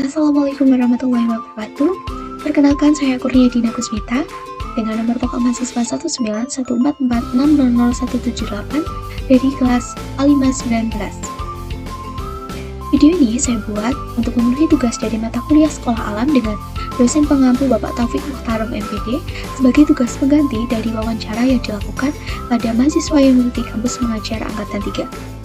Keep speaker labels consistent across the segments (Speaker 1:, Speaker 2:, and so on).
Speaker 1: Assalamualaikum warahmatullahi wabarakatuh. Perkenalkan, saya Kurnia Dina Kusmita dengan nomor pokok mahasiswa 19144600178 dari kelas A519. Video ini saya buat untuk memenuhi tugas dari mata kuliah Sekolah Alam dengan dosen pengampu Bapak Taufik Mukhtarom MPD sebagai tugas pengganti dari wawancara yang dilakukan pada mahasiswa yang mengikuti kampus mengajar angkatan 3.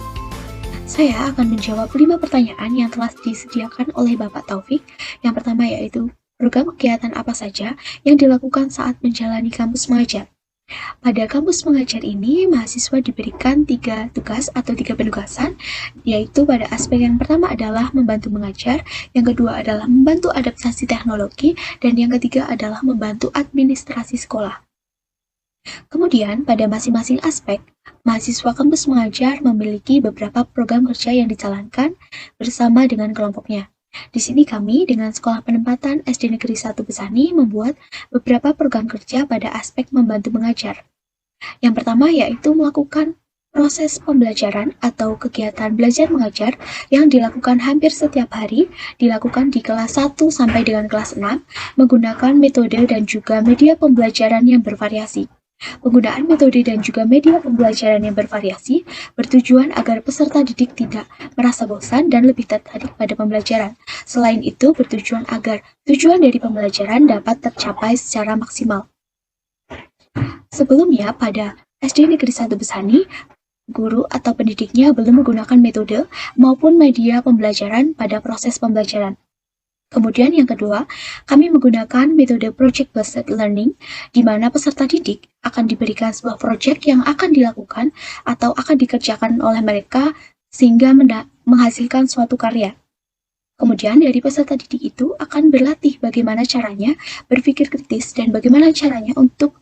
Speaker 1: Saya akan menjawab 5 pertanyaan yang telah disediakan oleh Bapak Taufik. Yang pertama yaitu, program kegiatan apa saja yang dilakukan saat menjalani kampus mengajar? Pada kampus mengajar ini, mahasiswa diberikan 3 tugas atau 3 penugasan, yaitu pada aspek yang pertama adalah membantu mengajar, yang kedua adalah membantu adaptasi teknologi, dan yang ketiga adalah membantu administrasi sekolah. Kemudian, pada masing-masing aspek, mahasiswa kampus mengajar memiliki beberapa program kerja yang dijalankan bersama dengan kelompoknya. Di sini kami dengan Sekolah Penempatan SD Negeri 1 Besani membuat beberapa program kerja pada aspek membantu mengajar. Yang pertama yaitu melakukan proses pembelajaran atau kegiatan belajar mengajar yang dilakukan hampir setiap hari, dilakukan di kelas 1 sampai dengan kelas 6, menggunakan metode dan juga media pembelajaran yang bervariasi. Penggunaan metode dan juga media pembelajaran yang bervariasi bertujuan agar peserta didik tidak merasa bosan dan lebih tertarik pada pembelajaran. Selain itu, bertujuan agar tujuan dari pembelajaran dapat tercapai secara maksimal. Sebelumnya, pada SD Negeri 1 Besani, guru atau pendidiknya belum menggunakan metode maupun media pembelajaran pada proses pembelajaran. Kemudian yang kedua, kami menggunakan metode project-based learning, di mana peserta didik akan diberikan sebuah project yang akan dilakukan atau akan dikerjakan oleh mereka sehingga menghasilkan suatu karya. Kemudian dari peserta didik itu akan berlatih bagaimana caranya berpikir kritis dan bagaimana caranya untuk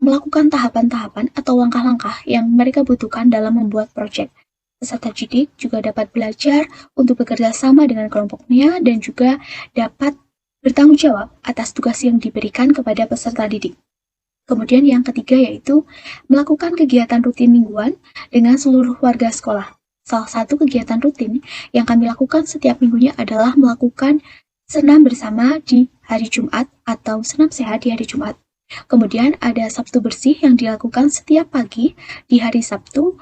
Speaker 1: melakukan tahapan-tahapan atau langkah-langkah yang mereka butuhkan dalam membuat project. Peserta didik juga dapat belajar untuk bekerja sama dengan kelompoknya dan juga dapat bertanggung jawab atas tugas yang diberikan kepada peserta didik. Kemudian yang ketiga yaitu melakukan kegiatan rutin mingguan dengan seluruh warga sekolah. Salah satu kegiatan rutin yang kami lakukan setiap minggunya adalah melakukan senam bersama di hari Jumat atau senam sehat di hari Jumat. Kemudian ada Sabtu bersih yang dilakukan setiap pagi di hari Sabtu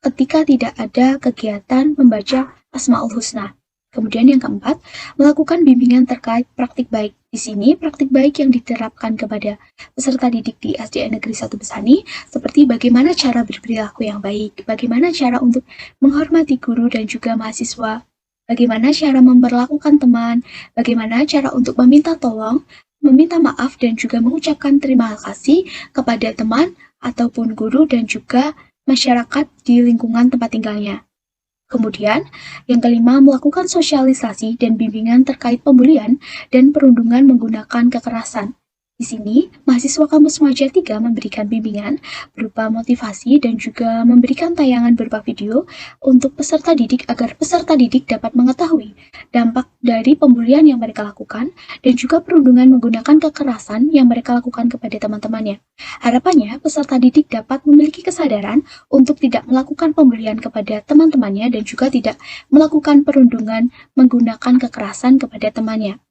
Speaker 1: ketika tidak ada kegiatan membaca Asmaul Husna. Kemudian yang keempat, melakukan bimbingan terkait praktik baik. Di sini, praktik baik yang diterapkan kepada peserta didik di SDN Negeri 1 Besani, seperti bagaimana cara berperilaku yang baik, bagaimana cara untuk menghormati guru dan juga mahasiswa, bagaimana cara memperlakukan teman, bagaimana cara untuk meminta tolong, meminta maaf, dan juga mengucapkan terima kasih kepada teman ataupun guru dan juga masyarakat di lingkungan tempat tinggalnya. Kemudian, yang kelima, melakukan sosialisasi dan bimbingan terkait pembulian dan perundungan menggunakan kekerasan. Di sini, mahasiswa kampus mengajar 3 memberikan bimbingan berupa motivasi dan juga memberikan tayangan berupa video untuk peserta didik agar peserta didik dapat mengetahui dampak dari pembulian yang mereka lakukan dan juga perundungan menggunakan kekerasan yang mereka lakukan kepada teman-temannya. Harapannya, peserta didik dapat memiliki kesadaran untuk tidak melakukan pembulian kepada teman-temannya dan juga tidak melakukan perundungan menggunakan kekerasan kepada temannya.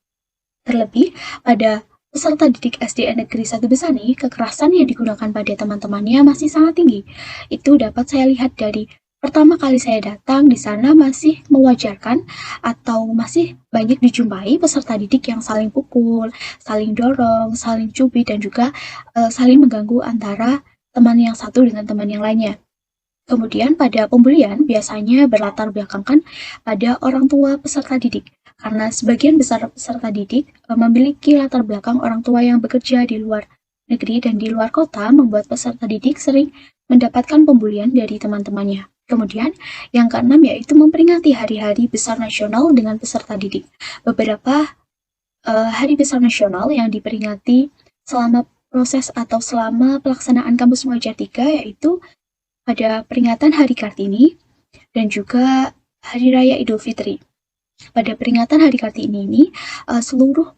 Speaker 1: Terlebih, pada peserta didik SDN Negeri 1 Besani, kekerasan yang digunakan pada teman-temannya masih sangat tinggi. Itu dapat saya lihat dari pertama kali saya datang di sana masih mewajarkan atau masih banyak dijumpai peserta didik yang saling pukul, saling dorong, saling cubit, dan juga saling mengganggu antara teman yang satu dengan teman yang lainnya. Kemudian pada pembulian biasanya berlatar belakangkan pada orang tua peserta didik. Karena sebagian besar peserta didik memiliki latar belakang orang tua yang bekerja di luar negeri dan di luar kota, membuat peserta didik sering mendapatkan pembulian dari teman-temannya. Kemudian, yang keenam yaitu memperingati hari-hari besar nasional dengan peserta didik. Beberapa hari besar nasional yang diperingati selama proses atau selama pelaksanaan kampus mengajar 3 yaitu pada peringatan Hari Kartini dan juga Hari Raya Idul Fitri. Pada peringatan Hari Kartini ini, seluruh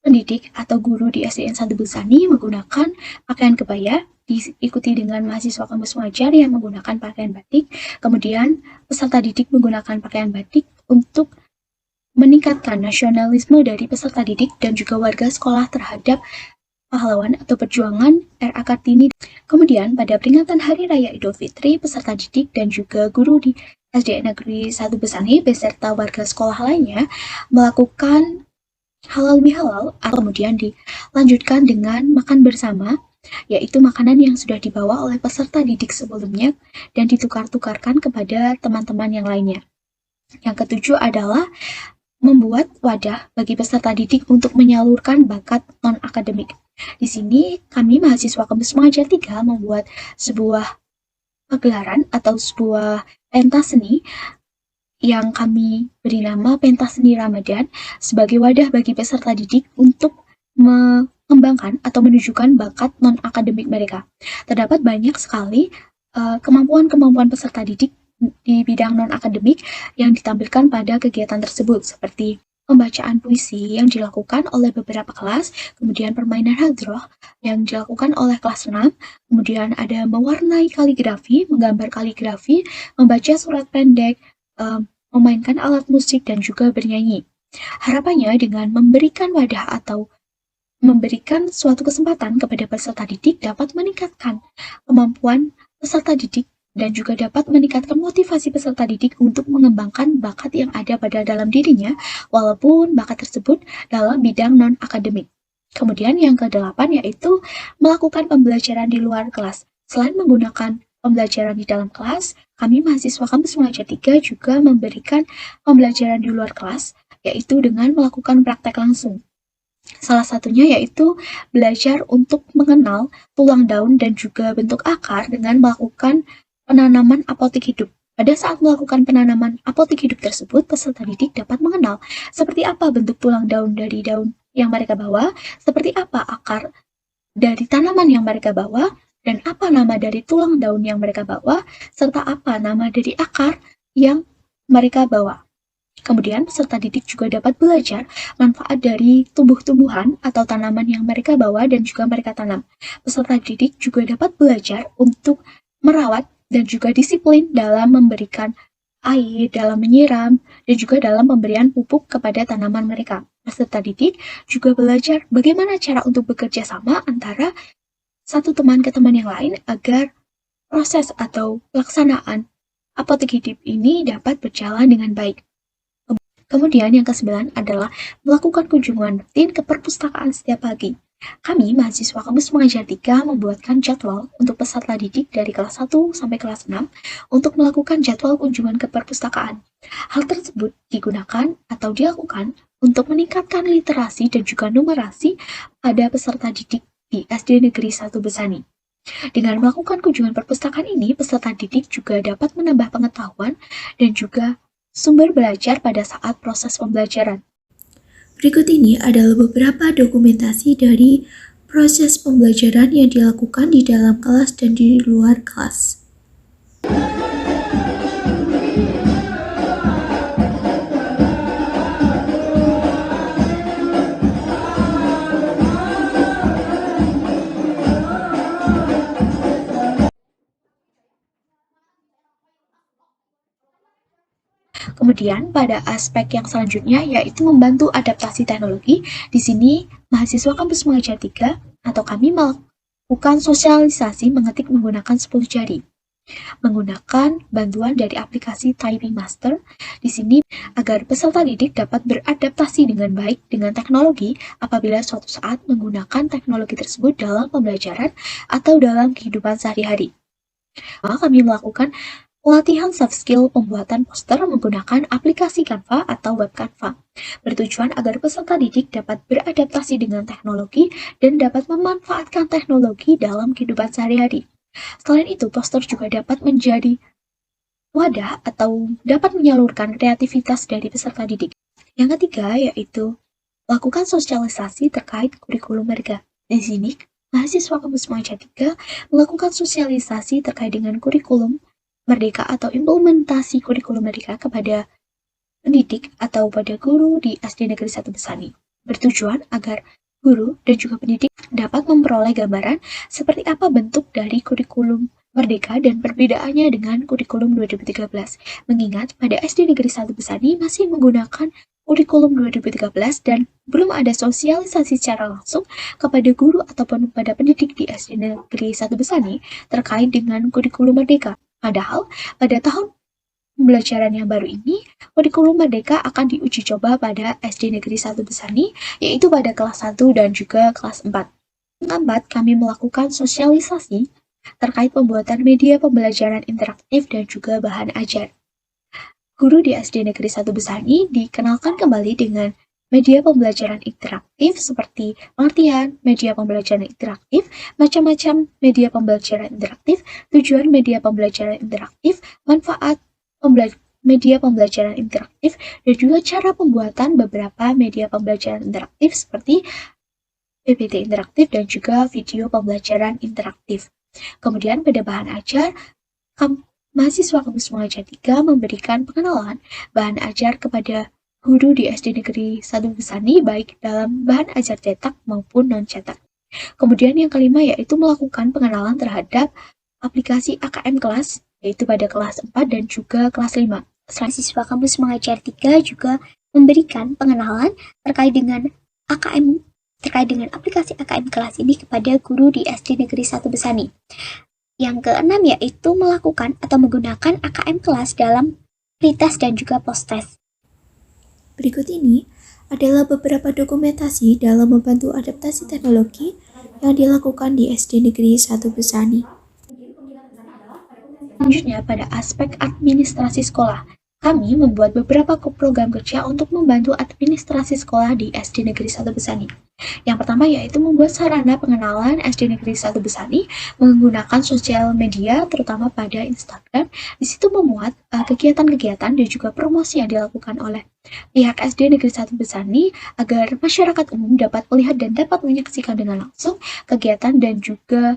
Speaker 1: pendidik atau guru di SDN 1 Besani menggunakan pakaian kebaya, diikuti dengan mahasiswa kampus mengajar yang menggunakan pakaian batik. Kemudian peserta didik menggunakan pakaian batik untuk meningkatkan nasionalisme dari peserta didik dan juga warga sekolah terhadap pahlawan atau perjuangan R.A. Kartini. Kemudian pada peringatan Hari Raya Idul Fitri, peserta didik dan juga guru di SDN Negeri 1 Besani beserta warga sekolah lainnya melakukan halal bihalal, kemudian dilanjutkan dengan makan bersama, yaitu makanan yang sudah dibawa oleh peserta didik sebelumnya dan ditukar-tukarkan kepada teman-teman yang lainnya. Yang ketujuh adalah membuat wadah bagi peserta didik untuk menyalurkan bakat non-akademik. Di sini kami mahasiswa kampus Mengajar 3 membuat sebuah pagelaran atau sebuah pentas seni yang kami beri nama pentas seni Ramadan sebagai wadah bagi peserta didik untuk mengembangkan atau menunjukkan bakat non-akademik mereka. Terdapat banyak sekali kemampuan-kemampuan peserta didik di bidang non-akademik yang ditampilkan pada kegiatan tersebut, seperti pembacaan puisi yang dilakukan oleh beberapa kelas, kemudian permainan hadroh yang dilakukan oleh kelas 6, kemudian ada mewarnai kaligrafi, menggambar kaligrafi, membaca surat pendek, memainkan alat musik, dan juga bernyanyi. Harapannya dengan memberikan wadah atau memberikan suatu kesempatan kepada peserta didik dapat meningkatkan kemampuan peserta didik dan juga dapat meningkatkan motivasi peserta didik untuk mengembangkan bakat yang ada pada dalam dirinya, walaupun bakat tersebut dalam bidang non-akademik. Kemudian yang ke-8 yaitu melakukan pembelajaran di luar kelas. Selain menggunakan pembelajaran di dalam kelas, kami mahasiswa kampus Mengajar 3 juga memberikan pembelajaran di luar kelas, yaitu dengan melakukan praktek langsung. Salah satunya yaitu belajar untuk mengenal tulang daun dan juga bentuk akar dengan melakukan penanaman apotik hidup. Pada saat melakukan penanaman apotik hidup tersebut, peserta didik dapat mengenal seperti apa bentuk tulang daun dari daun yang mereka bawa, seperti apa akar dari tanaman yang mereka bawa, dan apa nama dari tulang daun yang mereka bawa, serta apa nama dari akar yang mereka bawa. Kemudian, peserta didik juga dapat belajar manfaat dari tumbuh-tumbuhan atau tanaman yang mereka bawa dan juga mereka tanam. Peserta didik juga dapat belajar untuk merawat dan juga disiplin dalam memberikan air, dalam menyiram, dan juga dalam pemberian pupuk kepada tanaman mereka. Peserta didik juga belajar bagaimana cara untuk bekerja sama antara satu teman ke teman yang lain agar proses atau pelaksanaan apotek hidup ini dapat berjalan dengan baik. Kemudian yang ke-9 adalah melakukan kunjungan rutin ke perpustakaan setiap pagi. Kami, mahasiswa kampus Mengajar 3, membuatkan jadwal untuk peserta didik dari kelas 1 sampai kelas 6 untuk melakukan jadwal kunjungan ke perpustakaan. Hal tersebut digunakan atau dilakukan untuk meningkatkan literasi dan juga numerasi pada peserta didik di SD Negeri 1 Besani. Dengan melakukan kunjungan perpustakaan ini, peserta didik juga dapat menambah pengetahuan dan juga sumber belajar pada saat proses pembelajaran. Berikut ini adalah beberapa dokumentasi dari proses pembelajaran yang dilakukan di dalam kelas dan di luar kelas. Kemudian pada aspek yang selanjutnya yaitu membantu adaptasi teknologi. Di sini mahasiswa kampus Mengajar 3 atau kami melakukan sosialisasi mengetik menggunakan 10 jari. Menggunakan bantuan dari aplikasi Typing Master di sini agar peserta didik dapat beradaptasi dengan baik dengan teknologi apabila suatu saat menggunakan teknologi tersebut dalam pembelajaran atau dalam kehidupan sehari-hari. Kami melakukan pelatihan soft skill pembuatan poster menggunakan aplikasi Canva atau web Canva, bertujuan agar peserta didik dapat beradaptasi dengan teknologi dan dapat memanfaatkan teknologi dalam kehidupan sehari-hari. Selain itu, poster juga dapat menjadi wadah atau dapat menyalurkan kreativitas dari peserta didik. Yang ketiga yaitu lakukan sosialisasi terkait kurikulum mereka. Di sini, mahasiswa kampus Mengajar 3 melakukan sosialisasi terkait dengan kurikulum Merdeka atau implementasi kurikulum Merdeka kepada pendidik atau pada guru di SD Negeri 1 Besani, bertujuan agar guru dan juga pendidik dapat memperoleh gambaran seperti apa bentuk dari kurikulum Merdeka dan perbedaannya dengan kurikulum 2013, mengingat pada SD Negeri 1 Besani masih menggunakan kurikulum 2013 dan belum ada sosialisasi secara langsung kepada guru ataupun pada pendidik di SD Negeri 1 Besani terkait dengan kurikulum Merdeka. Padahal pada tahun pembelajaran yang baru ini, kurikulum Merdeka akan diuji coba pada SD Negeri 1 Besani, yaitu pada kelas 1 dan juga kelas 4. Keempat, kami melakukan sosialisasi terkait pembuatan media pembelajaran interaktif dan juga bahan ajar. Guru di SD Negeri 1 Besani dikenalkan kembali dengan media pembelajaran interaktif seperti pengertian media pembelajaran interaktif, macam-macam media pembelajaran interaktif, tujuan media pembelajaran interaktif, manfaat media pembelajaran interaktif, dan juga cara pembuatan beberapa media pembelajaran interaktif seperti PPT interaktif dan juga video pembelajaran interaktif. Kemudian pada bahan ajar, mahasiswa kampus Muhammad 3 memberikan pengenalan bahan ajar kepada guru di SD Negeri 1 Besani baik dalam bahan ajar cetak maupun non-cetak. Kemudian yang kelima yaitu melakukan pengenalan terhadap aplikasi AKM kelas, yaitu pada kelas 4 dan juga kelas 5. Mahasiswa kampus Mengajar 3 juga memberikan pengenalan terkait dengan aplikasi AKM kelas ini kepada guru di SD Negeri 1 Besani. Yang keenam yaitu melakukan atau menggunakan AKM kelas dalam pretest dan juga post-test.
Speaker 2: Berikut ini adalah beberapa dokumentasi dalam membantu adaptasi teknologi yang dilakukan di SD Negeri 1 Besani.
Speaker 1: Selanjutnya, pada aspek administrasi sekolah, kami membuat beberapa program kerja untuk membantu administrasi sekolah di SD Negeri 1 Besani. Yang pertama yaitu membuat sarana pengenalan SD Negeri 1 Besani menggunakan sosial media, terutama pada Instagram. Di situ memuat kegiatan-kegiatan dan juga promosi yang dilakukan oleh pihak SD Negeri 1 Besani agar masyarakat umum dapat melihat dan dapat menyaksikan dengan langsung kegiatan dan juga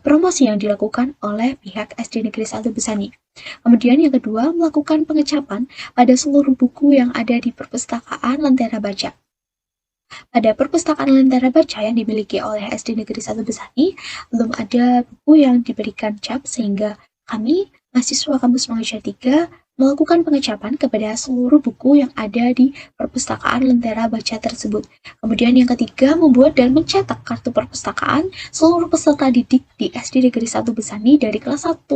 Speaker 1: promosi yang dilakukan oleh pihak SD Negeri 1 Besani. Kemudian yang kedua, melakukan pengecapan pada seluruh buku yang ada di perpustakaan Lentera Baca. Pada perpustakaan Lentera Baca yang dimiliki oleh SD Negeri 1 Besani, belum ada buku yang diberikan cap sehingga kami, mahasiswa kampus Mengajar 3, melakukan pengecapan kepada seluruh buku yang ada di perpustakaan Lentera Baca tersebut. Kemudian yang ketiga, membuat dan mencetak kartu perpustakaan seluruh peserta didik di SD Negeri 1 Besani dari kelas 1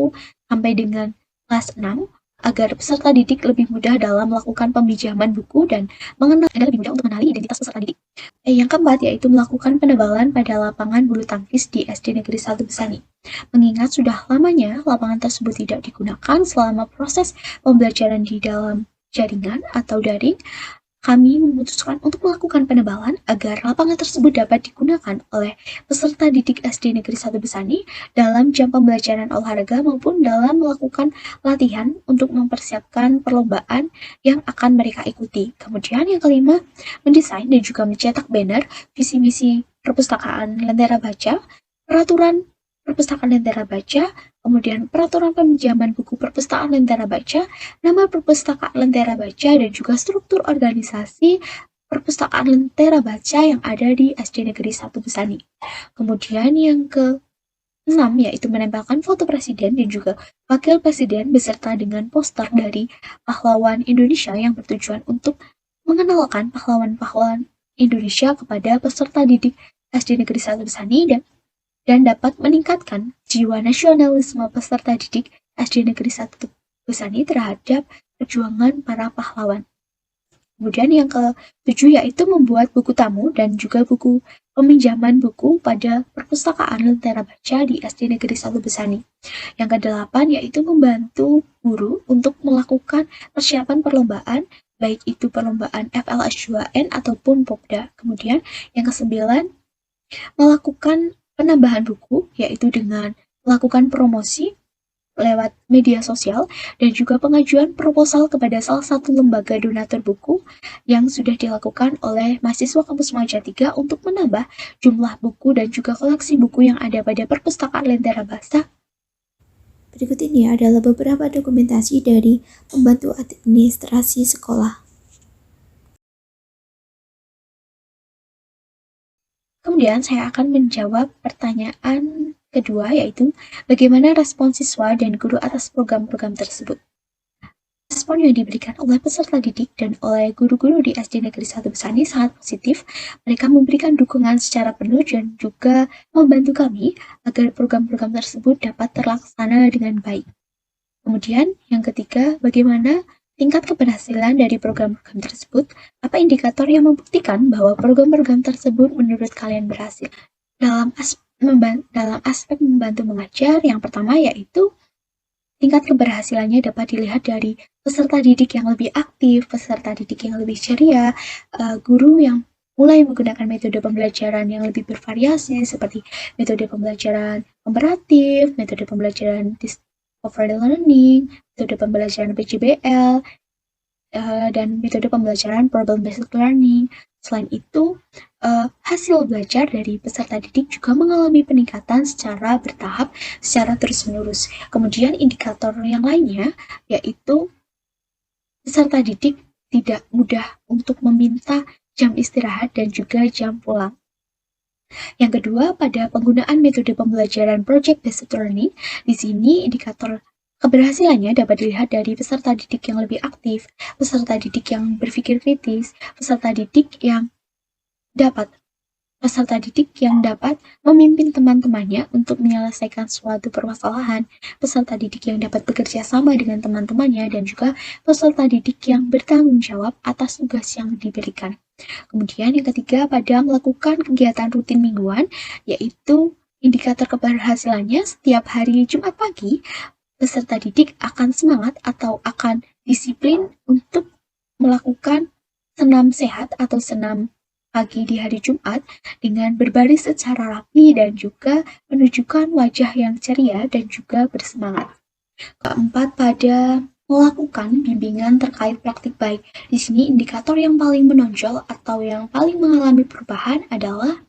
Speaker 1: sampai dengan kelas 6, agar peserta didik lebih mudah dalam melakukan peminjaman buku dan lebih mudah untuk mengenali identitas peserta didik. Yang keempat yaitu melakukan penebalan pada lapangan bulu tangkis di SD Negeri 1 Besani. Mengingat sudah lamanya lapangan tersebut tidak digunakan selama proses pembelajaran di dalam jaringan atau daring, kami memutuskan untuk melakukan penebalan agar lapangan tersebut dapat digunakan oleh peserta didik SD Negeri 1 Besani dalam jam pembelajaran olahraga maupun dalam melakukan latihan untuk mempersiapkan perlombaan yang akan mereka ikuti. Kemudian yang kelima, mendesain dan juga mencetak banner visi misi perpustakaan Lentera Baca, peraturan perpustakaan Lentera Baca, kemudian peraturan peminjaman buku perpustakaan Lentera Baca, nama perpustakaan Lentera Baca, dan juga struktur organisasi perpustakaan Lentera Baca yang ada di SD Negeri 1 Besani. Kemudian yang ke-6 yaitu menempelkan foto presiden dan juga wakil presiden beserta dengan poster dari pahlawan Indonesia yang bertujuan untuk mengenalkan pahlawan-pahlawan Indonesia kepada peserta didik SD Negeri 1 Besani dan dapat meningkatkan jiwa nasionalisme peserta didik SD Negeri 1 Besani terhadap perjuangan para pahlawan. Kemudian yang ke-7 yaitu membuat buku tamu dan juga buku peminjaman buku pada perpustakaan Lentera Baca di SD Negeri 1 Besani. Yang ke-8 yaitu membantu guru untuk melakukan persiapan perlombaan, baik itu perlombaan FLS 2N ataupun Popda. Kemudian yang ke-9 melakukan penambahan buku, yaitu dengan melakukan promosi lewat media sosial dan juga pengajuan proposal kepada salah satu lembaga donatur buku yang sudah dilakukan oleh mahasiswa kampus Mengajar 3 untuk menambah jumlah buku dan juga koleksi buku yang ada pada perpustakaan Lentera Baca.
Speaker 2: Berikut ini adalah beberapa dokumentasi dari pembantu administrasi sekolah.
Speaker 1: Kemudian saya akan menjawab pertanyaan kedua yaitu bagaimana respon siswa dan guru atas program-program tersebut. Respon yang diberikan oleh peserta didik dan oleh guru-guru di SD Negeri 1 Besani sangat positif. Mereka memberikan dukungan secara penuh dan juga membantu kami agar program-program tersebut dapat terlaksana dengan baik. Kemudian, yang ketiga, bagaimana tingkat keberhasilan dari program-program tersebut? Apa indikator yang membuktikan bahwa program-program tersebut menurut kalian berhasil? Dalam aspek membantu mengajar, yang pertama yaitu tingkat keberhasilannya dapat dilihat dari peserta didik yang lebih aktif, peserta didik yang lebih ceria, guru yang mulai menggunakan metode pembelajaran yang lebih bervariasi seperti metode pembelajaran komparatif, metode pembelajaran discovery learning, metode pembelajaran PJBL, dan metode pembelajaran problem based learning. Selain itu, hasil belajar dari peserta didik juga mengalami peningkatan secara bertahap, secara terus-menerus. Kemudian indikator yang lainnya yaitu peserta didik tidak mudah untuk meminta jam istirahat dan juga jam pulang. Yang kedua, pada penggunaan metode pembelajaran project-based learning, di sini indikator keberhasilannya dapat dilihat dari peserta didik yang lebih aktif, peserta didik yang berpikir kritis, peserta didik yang dapat memimpin teman-temannya untuk menyelesaikan suatu permasalahan, peserta didik yang dapat bekerja sama dengan teman-temannya, dan juga peserta didik yang bertanggung jawab atas tugas yang diberikan. Kemudian yang ketiga, pada melakukan kegiatan rutin mingguan, yaitu indikator keberhasilannya setiap hari Jumat pagi, peserta didik akan semangat atau akan disiplin untuk melakukan senam sehat atau senam pagi di hari Jumat dengan berbaris secara rapi dan juga menunjukkan wajah yang ceria dan juga bersemangat. Keempat, pada melakukan bimbingan terkait praktik baik. Di sini indikator yang paling menonjol atau yang paling mengalami perubahan adalah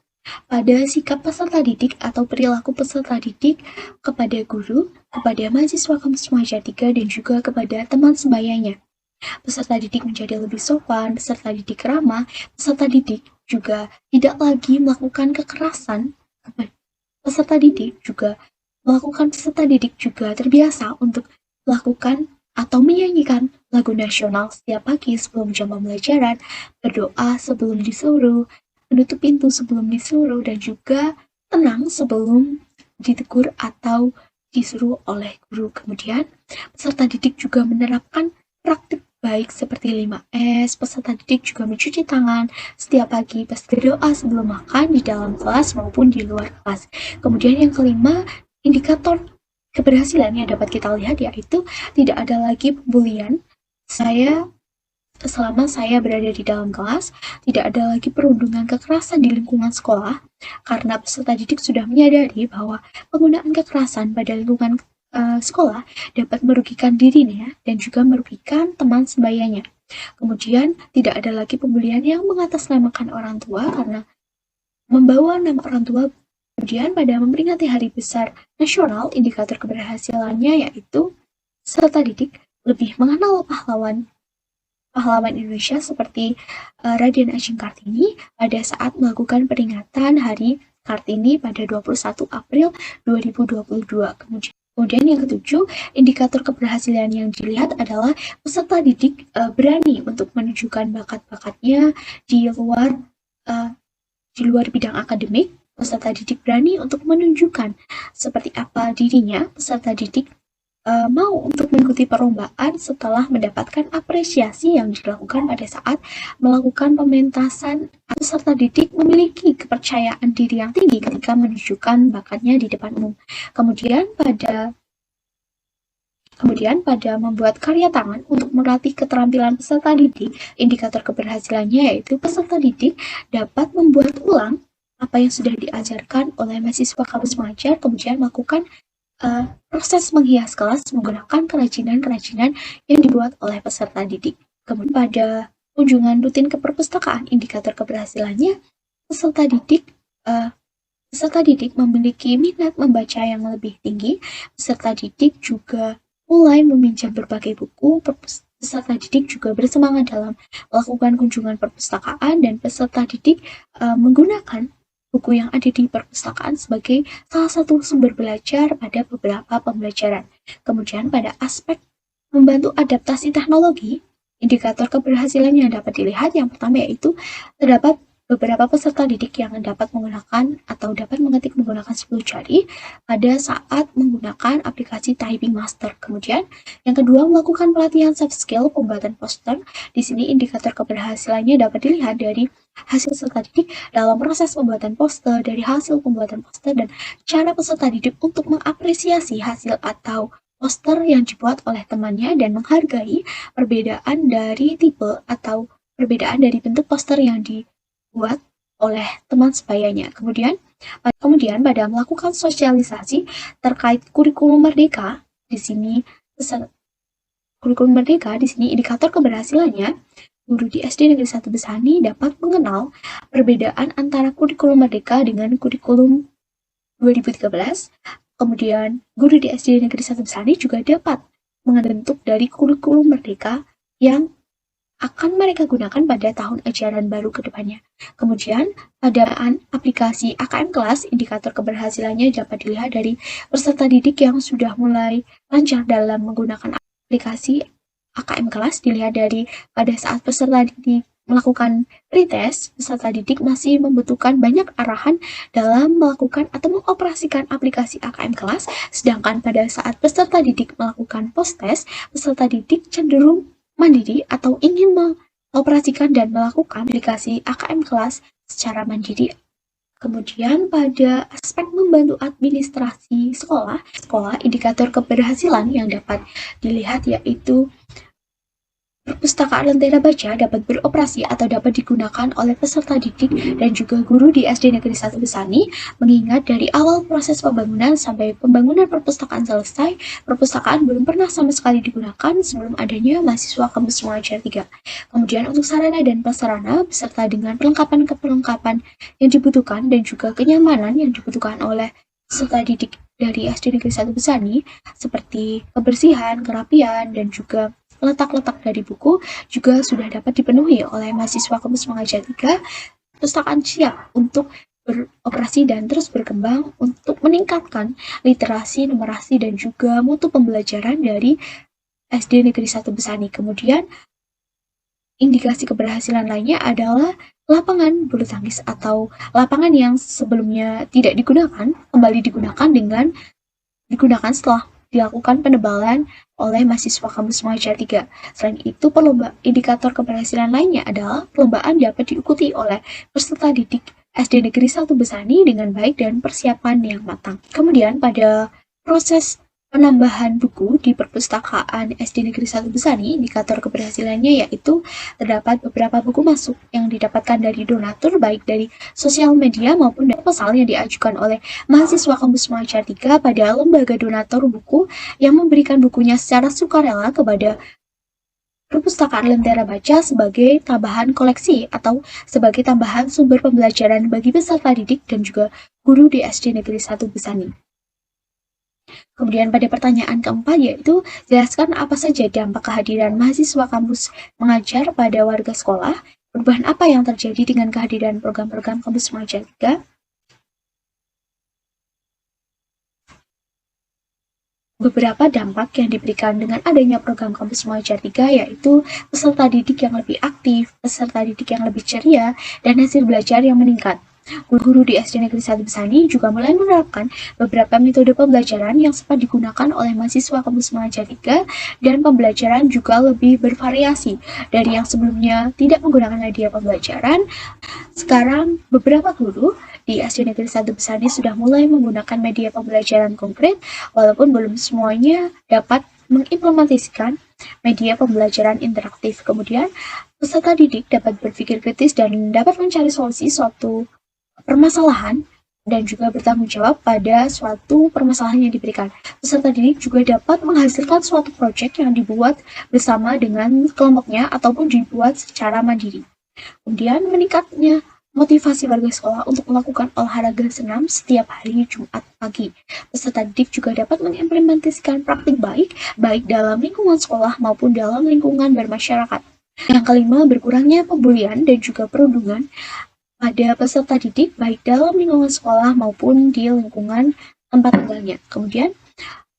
Speaker 1: pada sikap peserta didik atau perilaku peserta didik kepada guru, kepada mahasiswa kampus Muhajar 3, dan juga kepada teman sebayanya. Peserta didik menjadi lebih sopan, peserta didik ramah, peserta didik juga tidak lagi melakukan kekerasan. Peserta didik juga terbiasa untuk melakukan atau menyanyikan lagu nasional setiap pagi sebelum jam pembelajaran, berdoa sebelum disuruh, menutup pintu sebelum disuruh, dan juga tenang sebelum ditegur atau disuruh oleh guru. Kemudian, peserta didik juga menerapkan praktik baik seperti 5S, peserta didik juga mencuci tangan setiap pagi, berdoa sebelum makan di dalam kelas maupun di luar kelas. Kemudian yang kelima, indikator keberhasilan yang dapat kita lihat yaitu tidak ada lagi pembulian. Selama saya berada di dalam kelas, tidak ada lagi perundungan kekerasan di lingkungan sekolah, karena peserta didik sudah menyadari bahwa penggunaan kekerasan pada lingkungan sekolah dapat merugikan dirinya dan juga merugikan teman sebayanya. Kemudian tidak ada lagi pembulian yang mengatasnamakan orang tua karena membawa nama orang tua. Kemudian pada memperingati Hari Besar Nasional, indikator keberhasilannya yaitu peserta didik lebih mengenal pahlawan Indonesia seperti Raden Ajeng Kartini pada saat melakukan peringatan Hari Kartini pada 21 April 2022. Kemudian yang ketujuh, indikator keberhasilan yang dilihat adalah peserta didik berani untuk menunjukkan bakat-bakatnya di luar bidang akademik. Peserta didik berani untuk menunjukkan seperti apa dirinya. Peserta didik mau untuk mengikuti perlombaan setelah mendapatkan apresiasi yang dilakukan pada saat melakukan pementasan. Peserta didik memiliki kepercayaan diri yang tinggi ketika menunjukkan bakatnya di depan umum. Kemudian pada membuat karya tangan untuk melatih keterampilan peserta didik, indikator keberhasilannya yaitu peserta didik dapat membuat ulang apa yang sudah diajarkan oleh mahasiswa kampus Muhajar, kemudian melakukan proses menghias kelas menggunakan kerajinan-kerajinan yang dibuat oleh peserta didik. Kemudian pada kunjungan rutin ke perpustakaan, indikator keberhasilannya peserta didik memiliki minat membaca yang lebih tinggi. Peserta didik juga mulai meminjam berbagai buku. Peserta didik juga bersemangat dalam melakukan kunjungan perpustakaan, dan peserta didik menggunakan buku yang ada di perpustakaan sebagai salah satu sumber belajar pada beberapa pembelajaran. Kemudian pada aspek membantu adaptasi teknologi, indikator keberhasilan yang dapat dilihat yang pertama yaitu terdapat beberapa peserta didik yang dapat menggunakan atau dapat mengetik menggunakan 10 jari pada saat menggunakan aplikasi Typing Master. Kemudian, yang kedua melakukan pelatihan soft skill pembuatan poster. Di sini indikator keberhasilannya dapat dilihat dari hasil peserta didik dalam proses pembuatan poster, dari hasil pembuatan poster, dan cara peserta didik untuk mengapresiasi hasil atau poster yang dibuat oleh temannya dan menghargai perbedaan dari tipe atau perbedaan dari bentuk poster yang dibuat oleh teman sebayanya. Kemudian pada melakukan sosialisasi terkait kurikulum merdeka, di sini indikator keberhasilannya guru di SD Negeri 1 Besani dapat mengenal perbedaan antara kurikulum merdeka dengan kurikulum 2013. Kemudian, guru di SD Negeri 1 Besani juga dapat membentuk dari kurikulum merdeka yang akan mereka gunakan pada tahun ajaran baru ke depannya. Kemudian, pada aplikasi AKM Kelas, indikator keberhasilannya dapat dilihat dari peserta didik yang sudah mulai lancar dalam menggunakan aplikasi AKM Kelas. Dilihat dari pada saat peserta didik melakukan pretest, peserta didik masih membutuhkan banyak arahan dalam melakukan atau mengoperasikan aplikasi AKM Kelas, sedangkan pada saat peserta didik melakukan post-test, peserta didik cenderung mandiri atau ingin mengoperasikan dan melakukan aplikasi AKM Kelas secara mandiri. Kemudian pada aspek membantu administrasi sekolah, indikator keberhasilan yang dapat dilihat yaitu perpustakaan Lentera Baca dapat beroperasi atau dapat digunakan oleh peserta didik dan juga guru di SD Negeri 1 Besani, mengingat dari awal proses pembangunan sampai pembangunan perpustakaan selesai, perpustakaan belum pernah sama sekali digunakan sebelum adanya mahasiswa kampus Muhajar 3. Kemudian untuk sarana dan prasarana beserta dengan perlengkapan yang dibutuhkan dan juga kenyamanan yang dibutuhkan oleh peserta didik dari SD Negeri 1 Besani, seperti kebersihan, kerapian, dan juga letak-letak dari buku juga sudah dapat dipenuhi oleh mahasiswa kampus Muhajar 3. Perpustakaan siap untuk beroperasi dan terus berkembang untuk meningkatkan literasi, numerasi, dan juga mutu pembelajaran dari SD Negeri 1 Besani. Kemudian, indikasi keberhasilan lainnya adalah lapangan bulu tangkis atau lapangan yang sebelumnya tidak digunakan, kembali digunakan setelah dilakukan penebalan oleh mahasiswa kampus Muhajar 3. Selain itu, indikator keberhasilan lainnya adalah perlombaan dapat diikuti oleh peserta didik SD Negeri 1 Besani dengan baik dan persiapan yang matang. Kemudian pada proses penambahan buku di perpustakaan SD Negeri 1 Besani, indikator keberhasilannya yaitu terdapat beberapa buku masuk yang didapatkan dari donatur baik dari sosial media maupun dari proposal yang diajukan oleh mahasiswa kampus Muhajar 3 pada lembaga donatur buku yang memberikan bukunya secara sukarela kepada perpustakaan Lentera Baca sebagai tambahan koleksi atau sebagai tambahan sumber pembelajaran bagi peserta didik dan juga guru di SD Negeri 1 Besani. Kemudian pada pertanyaan keempat yaitu jelaskan apa saja dampak kehadiran mahasiswa kampus mengajar pada warga sekolah, perubahan apa yang terjadi dengan kehadiran program-program kampus Muhajar 3. Beberapa dampak yang diberikan dengan adanya program kampus Muhajar 3 yaitu peserta didik yang lebih aktif, peserta didik yang lebih ceria, dan hasil belajar yang meningkat. Guru di SD Negeri 1 Besani juga mulai menerapkan beberapa metode pembelajaran yang sempat digunakan oleh mahasiswa kampus Muhajar 3 dan pembelajaran juga lebih bervariasi dari yang sebelumnya tidak menggunakan media pembelajaran. Sekarang beberapa guru di SD Negeri 1 Besani sudah mulai menggunakan media pembelajaran konkret walaupun belum semuanya dapat mengimplementasikan media pembelajaran interaktif. Kemudian peserta didik dapat berpikir kritis dan dapat mencari solusi suatu permasalahan dan juga bertanggung jawab pada suatu permasalahan yang diberikan. Peserta didik juga dapat menghasilkan suatu proyek yang dibuat bersama dengan kelompoknya ataupun dibuat secara mandiri. Kemudian meningkatnya motivasi warga sekolah untuk melakukan olahraga senam setiap hari Jumat pagi. Peserta didik juga dapat mengimplementasikan praktik baik dalam lingkungan sekolah maupun dalam lingkungan bermasyarakat. Yang kelima, berkurangnya pembulian dan juga perundungan pada peserta didik baik dalam lingkungan sekolah maupun di lingkungan tempat tinggalnya. Kemudian,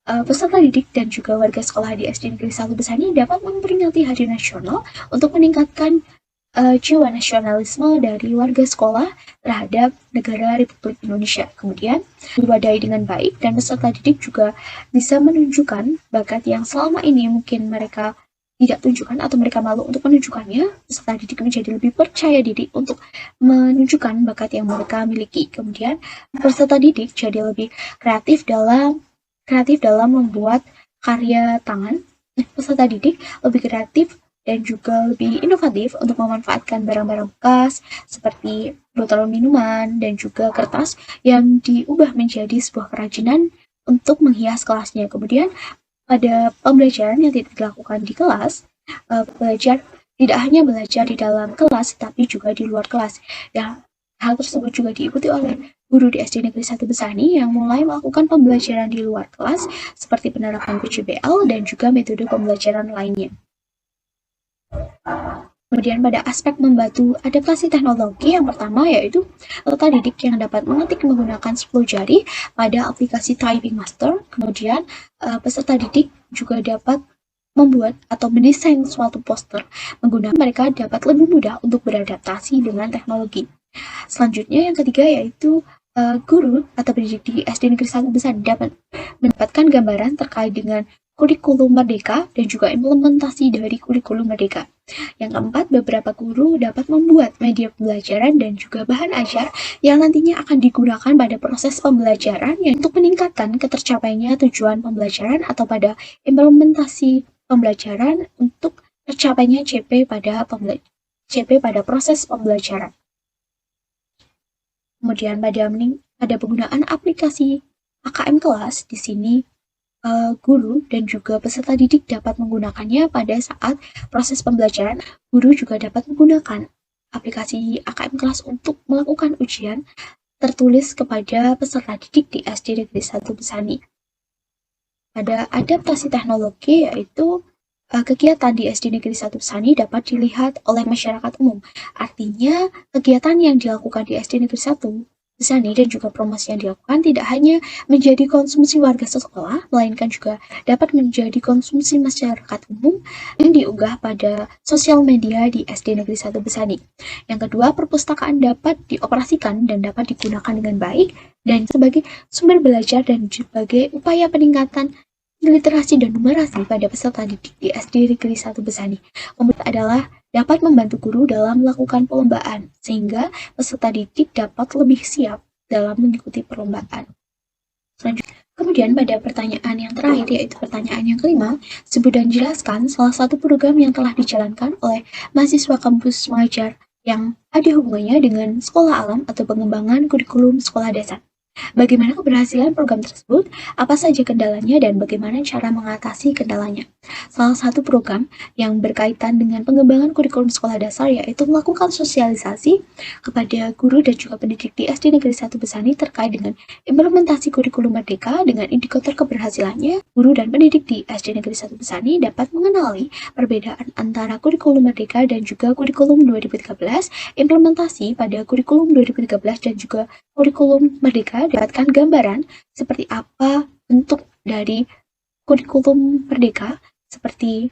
Speaker 1: Peserta didik dan juga warga sekolah di SD Negeri 1 Besani dapat memperingati Hari Nasional untuk meningkatkan jiwa nasionalisme dari warga sekolah terhadap negara Republik Indonesia. Kemudian, diwadahi dengan baik dan peserta didik juga bisa menunjukkan bakat yang selama ini mungkin mereka tidak tunjukkan atau mereka malu untuk menunjukkannya. Peserta didik menjadi lebih percaya diri untuk menunjukkan bakat yang mereka miliki. Kemudian, peserta didik jadi lebih kreatif dalam membuat karya tangan. Peserta didik lebih kreatif dan juga lebih inovatif untuk memanfaatkan barang-barang bekas seperti botol minuman dan juga kertas yang diubah menjadi sebuah kerajinan untuk menghias kelasnya. Kemudian pada pembelajaran yang tidak dilakukan di kelas, belajar tidak hanya belajar di dalam kelas tapi juga di luar kelas. Ya, hal tersebut juga diikuti oleh guru di SD Negeri 1 Besani yang mulai melakukan pembelajaran di luar kelas seperti penerapan PJBL dan juga metode pembelajaran lainnya. Kemudian pada aspek membantu adaptasi teknologi, yang pertama yaitu peserta didik yang dapat mengetik menggunakan 10 jari pada aplikasi Typing Master. Kemudian peserta didik juga dapat membuat atau mendesain suatu poster menggunakan mereka dapat lebih mudah untuk beradaptasi dengan teknologi. Selanjutnya yang ketiga yaitu guru atau pendidik di SD Negeri 1 Besar dapat mendapatkan gambaran terkait dengan kurikulum Merdeka dan juga implementasi dari kurikulum Merdeka. Yang keempat, beberapa guru dapat membuat media pembelajaran dan juga bahan ajar yang nantinya akan digunakan pada proses pembelajaran yang untuk meningkatkan ketercapainya tujuan pembelajaran atau pada implementasi pembelajaran untuk tercapainya CP pada proses pembelajaran. Kemudian pada penggunaan aplikasi AKM kelas di sini guru dan juga peserta didik dapat menggunakannya pada saat proses pembelajaran. Guru juga dapat menggunakan aplikasi AKM kelas untuk melakukan ujian tertulis kepada peserta didik di SD Negeri 1 Besani. Pada adaptasi teknologi yaitu kegiatan di SD Negeri 1 Besani dapat dilihat oleh masyarakat umum. Artinya, kegiatan yang dilakukan di SD Negeri 1 Besani dan juga promosi yang dilakukan tidak hanya menjadi konsumsi warga sekolah, melainkan juga dapat menjadi konsumsi masyarakat umum yang diunggah pada sosial media di SD Negeri 1 Besani. Yang kedua, perpustakaan dapat dioperasikan dan dapat digunakan dengan baik dan sebagai sumber belajar dan sebagai upaya peningkatan literasi dan numerasi pada peserta didik di SD Negeri 1 Besani. Kemudian adalah dapat membantu guru dalam melakukan perlombaan, sehingga peserta didik dapat lebih siap dalam mengikuti perlombaan. Selanjutnya, kemudian pada pertanyaan yang terakhir, yaitu pertanyaan yang kelima, sebut dan jelaskan salah satu program yang telah dijalankan oleh mahasiswa kampus mengajar yang ada hubungannya dengan sekolah alam atau pengembangan kurikulum sekolah dasar. Bagaimana keberhasilan program tersebut, apa saja kendalanya, dan bagaimana cara mengatasi kendalanya. Salah satu program yang berkaitan dengan pengembangan kurikulum sekolah dasar yaitu melakukan sosialisasi kepada guru dan juga pendidik di SD Negeri 1 Besani terkait dengan implementasi kurikulum Merdeka. Dengan indikator keberhasilannya, guru dan pendidik di SD Negeri 1 Besani dapat mengenali perbedaan antara kurikulum Merdeka dan juga kurikulum 2013, implementasi pada kurikulum 2013 dan juga kurikulum Merdeka, dapatkan gambaran seperti apa bentuk dari kurikulum Merdeka, seperti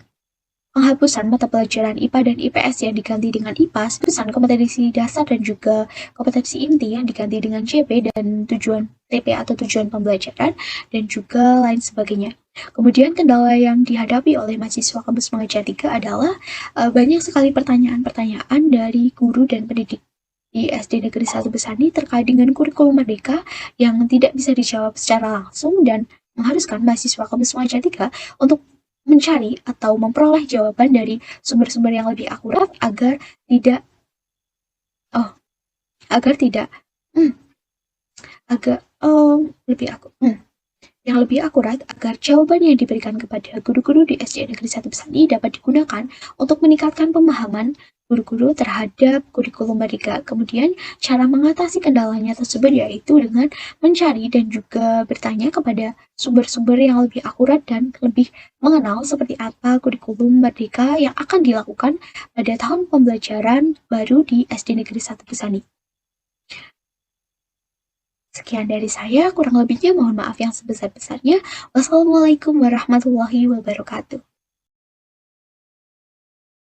Speaker 1: penghapusan mata pelajaran IPA dan IPS yang diganti dengan IPAS, pesan kompetensi dasar dan juga kompetensi inti yang diganti dengan CP dan tujuan TP atau tujuan pembelajaran, dan juga lain sebagainya. Kemudian kendala yang dihadapi oleh mahasiswa kampus mengajar 3 adalah banyak sekali pertanyaan-pertanyaan dari guru dan pendidik di SD Negeri 1 Besani terkait dengan kurikulum Merdeka yang tidak bisa dijawab secara langsung dan mengharuskan mahasiswa kampus mengajar 3 untuk mencari atau memperoleh jawaban dari sumber-sumber yang lebih akurat agar tidak lebih akurat agar jawaban yang diberikan kepada guru-guru di SD Negeri 1 Besani dapat digunakan untuk meningkatkan pemahaman guru-guru terhadap kurikulum Merdeka. Kemudian cara mengatasi kendalanya tersebut yaitu dengan mencari dan juga bertanya kepada sumber-sumber yang lebih akurat dan lebih mengenal seperti apa kurikulum Merdeka yang akan dilakukan pada tahun pembelajaran baru di SD Negeri 1 Besani. Sekian dari saya, kurang lebihnya mohon maaf yang sebesar-besarnya. Wassalamualaikum warahmatullahi wabarakatuh.